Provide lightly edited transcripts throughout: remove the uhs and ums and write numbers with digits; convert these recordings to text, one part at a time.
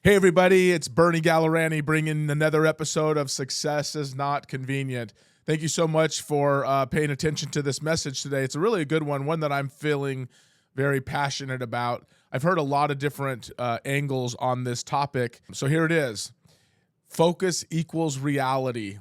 Hey everybody, it's Bernie Gallerani bringing another episode of Success is Not Convenient. Thank you so much for paying attention to this message today. It's a really good one that I'm feeling very passionate about. I've heard a lot of different angles on this topic. So here it is. Focus equals reality.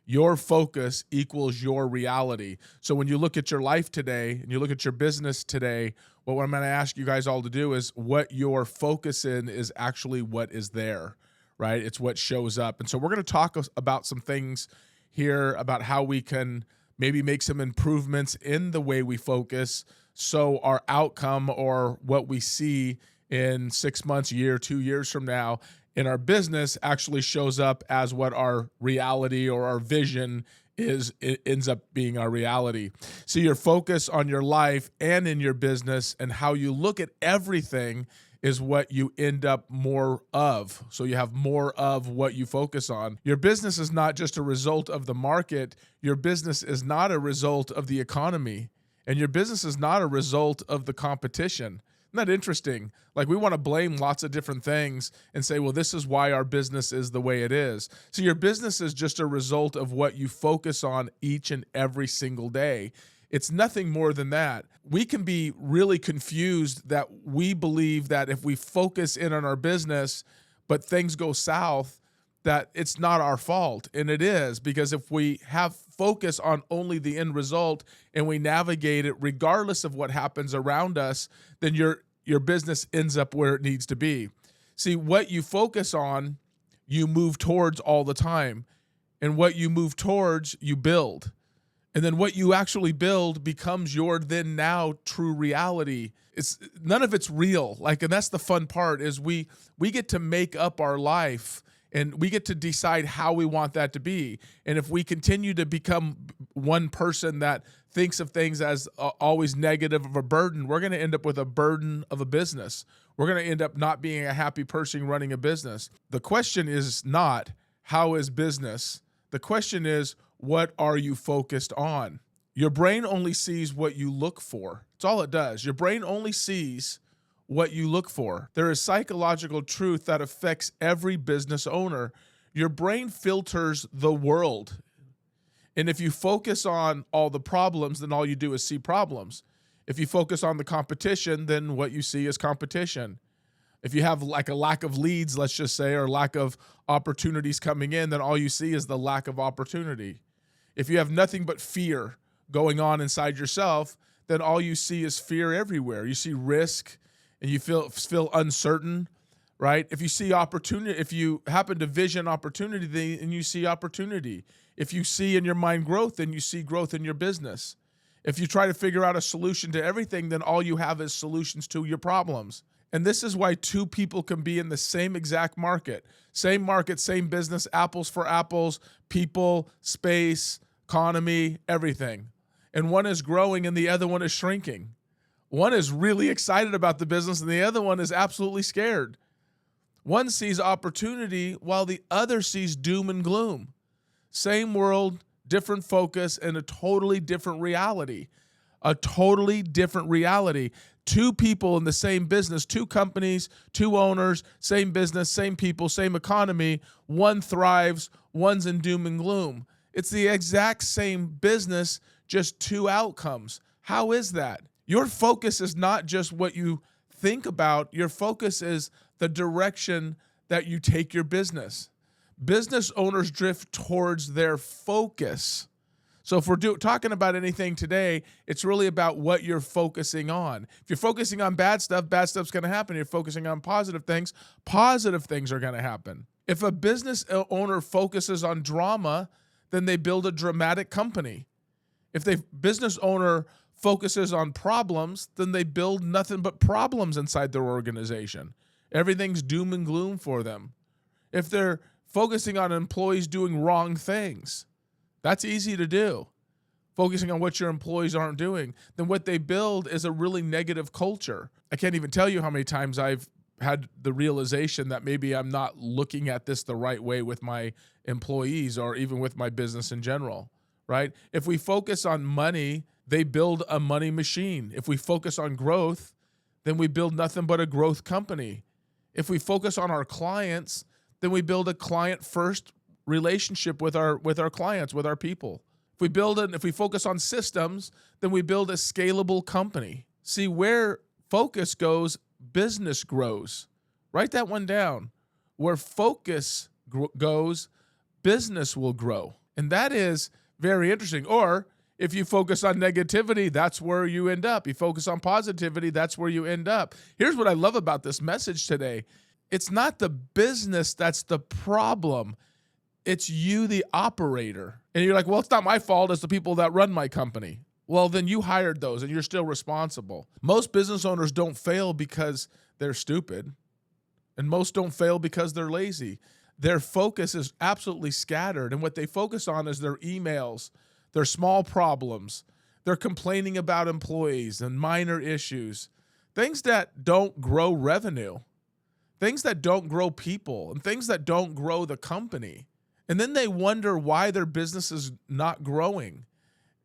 Your focus equals your reality. So when you look at your life today and you look at your business today, what I'm going to ask you guys all to do is what your focus in is actually what is there, right? It's what shows up. And so we're going to talk about some things here about how we can maybe make some improvements in the way we focus so our outcome or what we see in 6 months, a year, 2 years from now in our business actually shows up as what our reality or our vision is. It ends up being our reality. So your focus on your life and in your business and how you look at everything is what you end up more of. So you have more of what you focus on. Your business is not just a result of the market. Your business is not a result of the economy. And your business is not a result of the competition. Isn't that interesting? Like we want to blame lots of different things and say, well, this is why our business is the way it is. So your business is just a result of what you focus on each and every single day. It's nothing more than that. We can be really confused that we believe that if we focus in on our business, but things go south, that it's not our fault. And it is, because if we have focus on only the end result and we navigate it regardless of what happens around us, then your business ends up where it needs to be. See, what you focus on, you move towards all the time. And what you move towards, you build. And then what you actually build becomes your then now true reality. None of it's real. And that's the fun part is we get to make up our life. And we get to decide how we want that to be. And if we continue to become one person that thinks of things as always negative of a burden, we're going to end up with a burden of a business. We're going to end up not being a happy person running a business. The question is not, how is business? The question is, what are you focused on? Your brain only sees what you look for. That's all it does. Your brain only sees what you look for. There is psychological truth that affects every business owner. Your brain filters the world. And if you focus on all the problems, then all you do is see problems. If you focus on the competition, then what you see is competition. If you have like a lack of leads, let's just say, or lack of opportunities coming in, then all you see is the lack of opportunity. If you have nothing but fear going on inside yourself, then all you see is fear everywhere. You see risk, and you feel uncertain, right? If you see opportunity, if you happen to vision opportunity, then you see opportunity. If you see in your mind growth, then you see growth in your business. If you try to figure out a solution to everything, then all you have is solutions to your problems. And this is why two people can be in the same exact market, same business, apples for apples, people, space, economy, everything. And one is growing and the other one is shrinking. One is really excited about the business and the other one is absolutely scared. One sees opportunity while the other sees doom and gloom. Same world, different focus, and a totally different reality. A totally different reality. Two people in the same business, two companies, two owners, same business, same people, same economy. One thrives, one's in doom and gloom. It's the exact same business, just two outcomes. How is that? Your focus is not just what you think about. Your focus is the direction that you take your business. Business owners drift towards their focus. So if we're talking about anything today, it's really about what you're focusing on. If you're focusing on bad stuff's going to happen. If you're focusing on positive things are going to happen. If a business owner focuses on drama, then they build a dramatic company. If the business owner focuses on problems, then they build nothing but problems inside their organization. Everything's doom and gloom for them. If they're focusing on employees doing wrong things, that's easy to do. Focusing on what your employees aren't doing, then what they build is a really negative culture. I can't even tell you how many times I've had the realization that maybe I'm not looking at this the right way with my employees or even with my business in general, right? If we focus on money, they build a money machine. If we focus on growth, then we build nothing but a growth company. If we focus on our clients, then we build a client-first relationship with our clients, with our people. If we focus on systems, then we build a scalable company. See, where focus goes, business grows. Write that one down. Where focus goes, business will grow. And that is very interesting. Or if you focus on negativity, that's where you end up. You focus on positivity, that's where you end up. Here's what I love about this message today. It's not the business that's the problem. It's you, the operator. And you're like, well, it's not my fault. It's the people that run my company. Well, then you hired those and you're still responsible. Most business owners don't fail because they're stupid. And most don't fail because they're lazy. Their focus is absolutely scattered. And what they focus on is their emails, their small problems. They're complaining about employees and minor issues, things that don't grow revenue, things that don't grow people, and things that don't grow the company. And then they wonder why their business is not growing.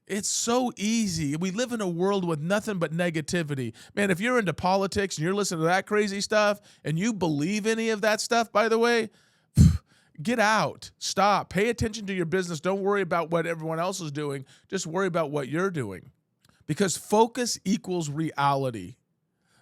It's so easy. We live in a world with nothing but negativity. Man, if you're into politics and you're listening to that crazy stuff and you believe any of that stuff, by the way, get out. Stop. Pay attention to your business. Don't worry about what everyone else is doing. Just worry about what you're doing. Because focus equals reality.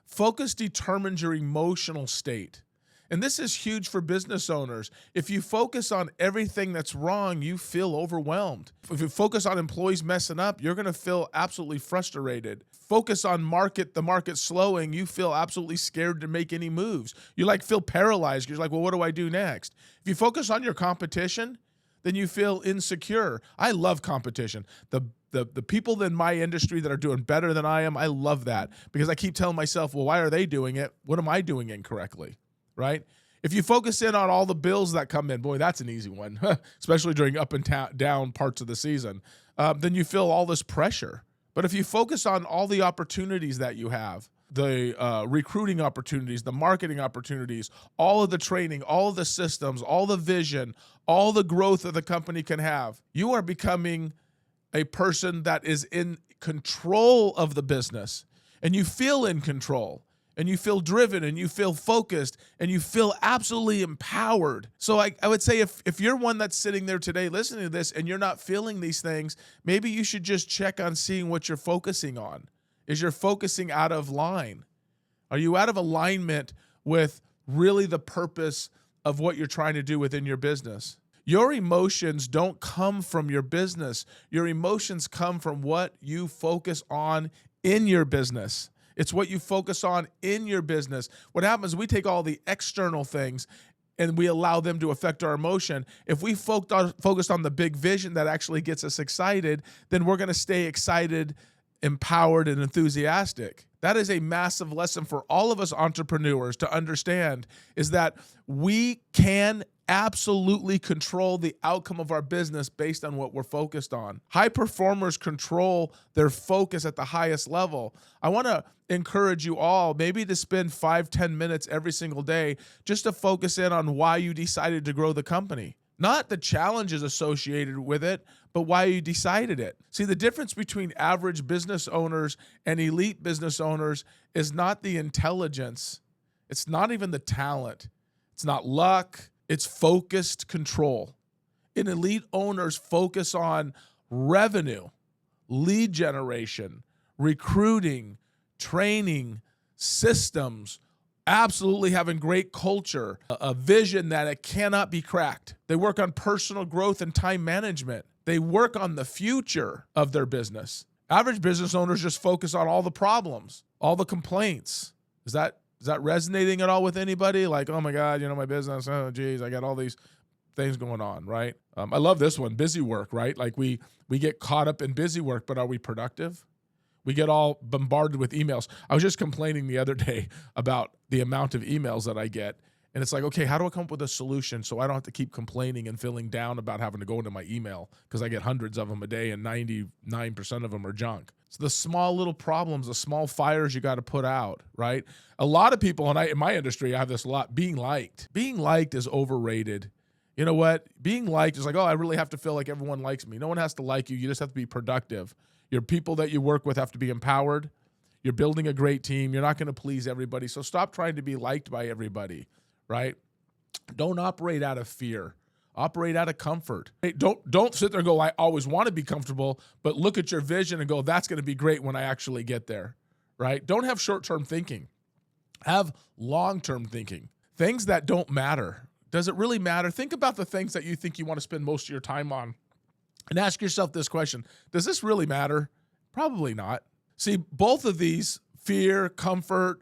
Focus determines your emotional state. And this is huge for business owners. If you focus on everything that's wrong, you feel overwhelmed. If you focus on employees messing up, you're going to feel absolutely frustrated. Focus on the market slowing, you feel absolutely scared to make any moves. You feel paralyzed. You're like, well, what do I do next? If you focus on your competition, then you feel insecure. I love competition. The people in my industry that are doing better than I am, I love that because I keep telling myself, well, why are they doing it? What am I doing incorrectly? Right? If you focus in on all the bills that come in, boy, that's an easy one, especially during up and down parts of the season, then you feel all this pressure. But if you focus on all the opportunities that you have, the recruiting opportunities, the marketing opportunities, all of the training, all of the systems, all the vision, all the growth that the company can have, you are becoming a person that is in control of the business, and you feel in control. And you feel driven, and you feel focused, and you feel absolutely empowered. So I would say if you're one that's sitting there today listening to this and you're not feeling these things, maybe you should just check on seeing what you're focusing on. Is your focusing out of line? Are you out of alignment with really the purpose of what you're trying to do within your business? Your emotions don't come from your business. Your emotions come from what you focus on in your business. It's what you focus on in your business. What happens is we take all the external things and we allow them to affect our emotion. If we focused on the big vision that actually gets us excited, then we're going to stay excited, empowered, and enthusiastic. That is a massive lesson for all of us entrepreneurs to understand, is that we can absolutely control the outcome of our business based on what we're focused on. High performers control their focus at the highest level. I want to encourage you all maybe to spend 5-10 minutes every single day just to focus in on why you decided to grow the company. Not the challenges associated with it, but why you decided it. See, the difference between average business owners and elite business owners is not the intelligence. It's not even the talent. It's not luck. It's focused control. And elite owners focus on revenue, lead generation, recruiting, training, systems, absolutely having great culture, a vision that it cannot be cracked. They work on personal growth and time management. They work on the future of their business. Average business owners just focus on all the problems, all the complaints. Is that resonating at all with anybody? Like, oh my God, my business, oh geez, I got all these things going on, right? I love this one, busy work, right? Like we get caught up in busy work, but are we productive? We get all bombarded with emails. I was just complaining the other day about the amount of emails that I get. And it's like, okay, how do I come up with a solution so I don't have to keep complaining and feeling down about having to go into my email because I get hundreds of them a day and 99% of them are junk. So the small little problems, the small fires you got to put out, right? A lot of people, and in my industry, I have this a lot, being liked. Being liked is overrated. You know what? Being liked is like, oh, I really have to feel like everyone likes me. No one has to like you. You just have to be productive. Your people that you work with have to be empowered. You're building a great team. You're not going to please everybody. So stop trying to be liked by everybody, right? Don't operate out of fear. Operate out of comfort. Hey, don't sit there and go, I always want to be comfortable, but look at your vision and go, that's going to be great when I actually get there, right? Don't have short-term thinking. Have long-term thinking. Things that don't matter. Does it really matter? Think about the things that you think you want to spend most of your time on and ask yourself this question. Does this really matter? Probably not. See, both of these, fear, comfort,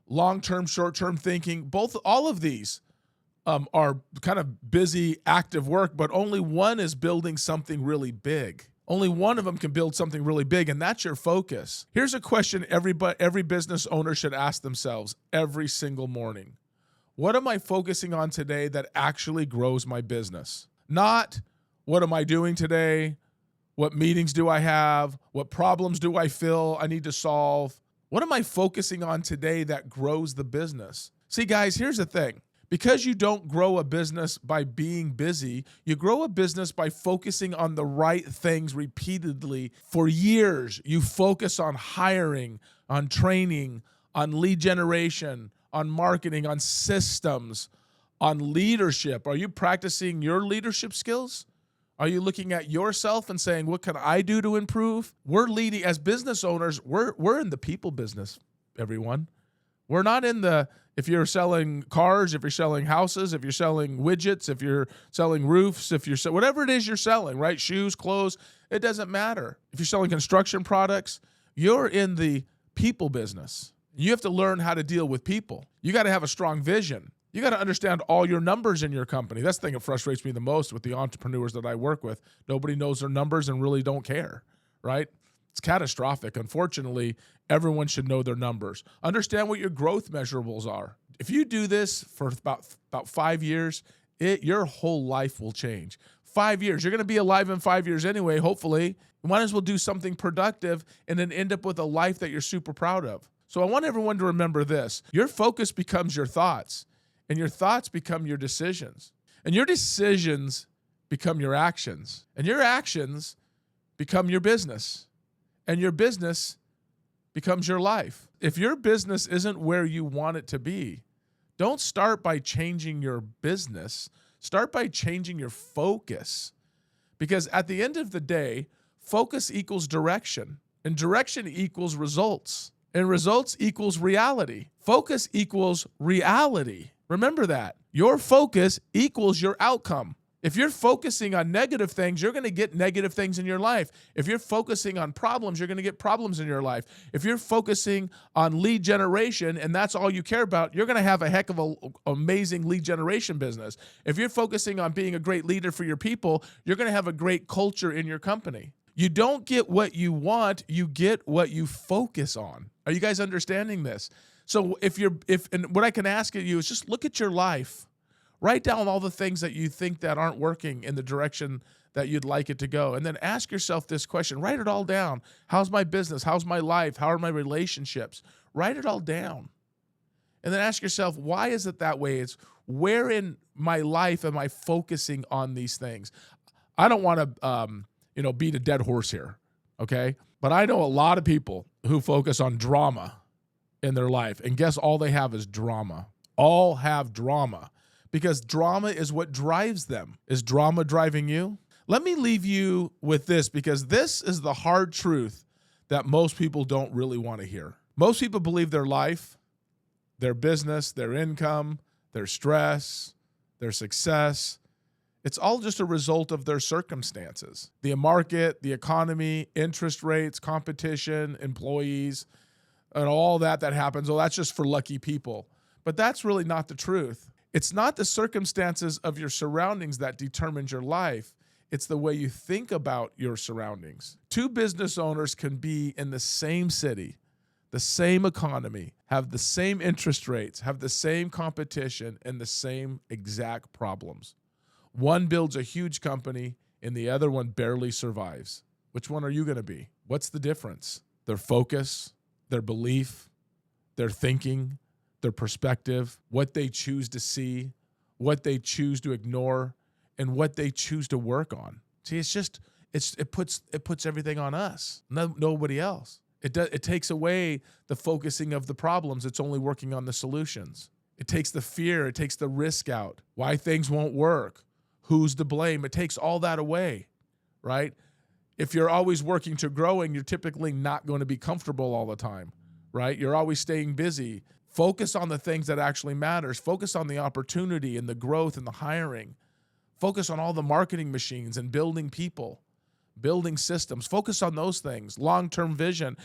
long-term, short-term thinking, all of these are kind of busy, active work, but only one is building something really big. Only one of them can build something really big, and that's your focus. Here's a question every business owner should ask themselves every single morning. What am I focusing on today that actually grows my business? Not what am I doing today? What meetings do I have? What problems do I feel I need to solve? What am I focusing on today that grows the business? See, guys, here's the thing. Because you don't grow a business by being busy, you grow a business by focusing on the right things repeatedly for years. You focus on hiring, on training, on lead generation, on marketing, on systems, on leadership. Are you practicing your leadership skills? Are you looking at yourself and saying, what can I do to improve? We're leading as business owners. We're in the people business, everyone. We're not in the, if you're selling cars, if you're selling houses, if you're selling widgets, if you're selling roofs, if you're whatever it is you're selling, right? Shoes, clothes, it doesn't matter. If you're selling construction products, you're in the people business. You have to learn how to deal with people. You got to have a strong vision. You got to understand all your numbers in your company. That's the thing that frustrates me the most with the entrepreneurs that I work with. Nobody knows their numbers and really don't care, right? It's catastrophic. Unfortunately, everyone should know their numbers. Understand what your growth measurables are. If you do this for about 5 years, your whole life will change. 5 years. You're going to be alive in 5 years anyway, hopefully. You might as well do something productive and then end up with a life that you're super proud of. So I want everyone to remember this. Your focus becomes your thoughts, and your thoughts become your decisions. And your decisions become your actions. And your actions become your business. And your business becomes your life. If your business isn't where you want it to be, don't start by changing your business. Start by changing your focus. Because at the end of the day, focus equals direction, and direction equals results, and results equals reality. Focus equals reality. Remember that. Your focus equals your outcome. If you're focusing on negative things, you're going to get negative things in your life. If you're focusing on problems, you're going to get problems in your life. If you're focusing on lead generation and that's all you care about, you're going to have a heck of an amazing lead generation business. If you're focusing on being a great leader for your people, you're going to have a great culture in your company. You don't get what you want, you get what you focus on. Are you guys understanding this? So and what I can ask of you is just look at your life. Write down all the things that you think that aren't working in the direction that you'd like it to go. And then ask yourself this question. Write it all down. How's my business? How's my life? How are my relationships? Write it all down. And then ask yourself, why is it that way? It's where in my life am I focusing on these things? I don't want to beat a dead horse here, okay? But I know a lot of people who focus on drama in their life. And guess all they have is drama. All have drama. Because drama is what drives them. Is drama driving you? Let me leave you with this, because this is the hard truth that most people don't really want to hear. Most people believe their life, their business, their income, their stress, their success, it's all just a result of their circumstances. The market, the economy, interest rates, competition, employees, and all that happens. Oh, that's just for lucky people. But that's really not the truth. It's not the circumstances of your surroundings that determines your life. It's the way you think about your surroundings. Two business owners can be in the same city, the same economy, have the same interest rates, have the same competition, and the same exact problems. One builds a huge company, and the other one barely survives. Which one are you going to be? What's the difference? Their focus, their belief, their thinking, their perspective, what they choose to see, what they choose to ignore, and what they choose to work on. See, it puts everything on us, nobody else. It takes away the focusing of the problems. It's only working on the solutions. It takes the fear. It takes the risk out. Why things won't work. Who's to blame? It takes all that away, right? If you're always working to growing, you're typically not going to be comfortable all the time, right? You're always staying busy. Focus on the things that actually matters. Focus on the opportunity and the growth and the hiring. Focus on all the marketing machines and building people, building systems. Focus on those things. Long-term vision.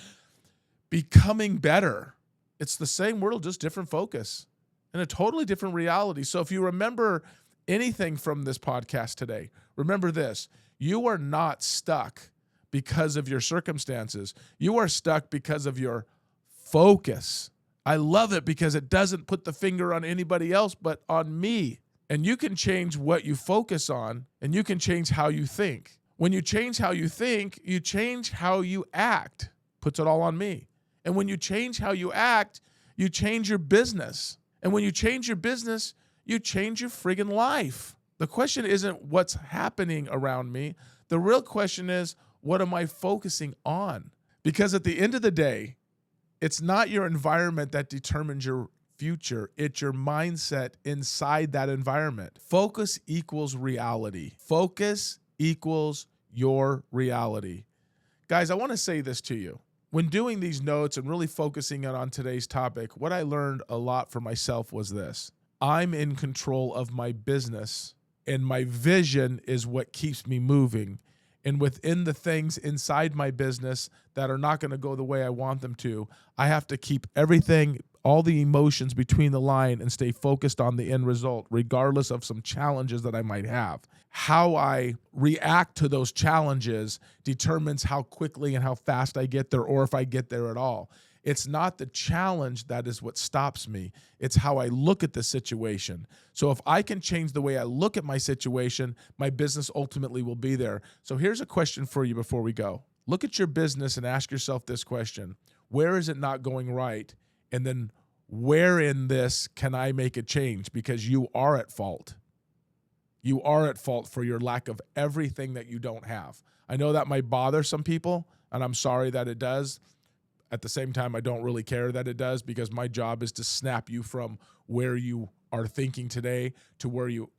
Becoming better. It's the same world, just different focus and a totally different reality. So if you remember anything from this podcast today, remember this. You are not stuck because of your circumstances. You are stuck because of your focus. I love it because it doesn't put the finger on anybody else but on me. And you can change what you focus on, and you can change how you think. When you change how you think, you change how you act. Puts it all on me. And when you change how you act, you change your business. And when you change your business, you change your friggin' life. The question isn't what's happening around me. The real question is, what am I focusing on? Because at the end of the day, it's not your environment that determines your future. It's your mindset inside that environment. Focus equals reality. Focus equals your reality. Guys, I want to say this to you. When doing these notes and really focusing on today's topic, what I learned a lot for myself was this. I'm in control of my business, and my vision is what keeps me moving. And within the things inside my business that are not going to go the way I want them to, I have to keep everything, all the emotions between the line and stay focused on the end result, regardless of some challenges that I might have. How I react to those challenges determines how quickly and how fast I get there, or if I get there at all. It's not the challenge that is what stops me. It's how I look at the situation. So if I can change the way I look at my situation, my business ultimately will be there. So here's a question for you before we go. Look at your business and ask yourself this question. Where is it not going right? And then where in this can I make a change? Because you are at fault. You are at fault for your lack of everything that you don't have. I know that might bother some people, and I'm sorry that it does. At the same time, I don't really care that it does, because my job is to snap you from where you are thinking today to where you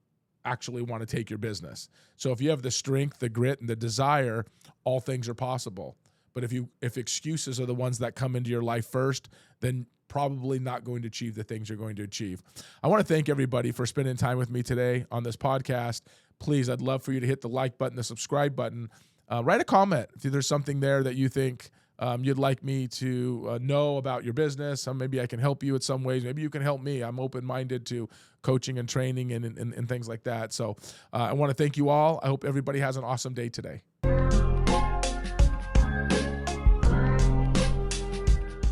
actually want to take your business. So if you have the strength, the grit, and the desire, all things are possible. But if excuses are the ones that come into your life first, then probably not going to achieve the things you're going to achieve. I want to thank everybody for spending time with me today on this podcast. Please, I'd love for you to hit the like button, the subscribe button. Write a comment if there's something there that you think you'd like me to know about your business. Maybe I can help you in some ways. Maybe you can help me. I'm open-minded to coaching and training and things like that. So I want to thank you all. I hope everybody has an awesome day today.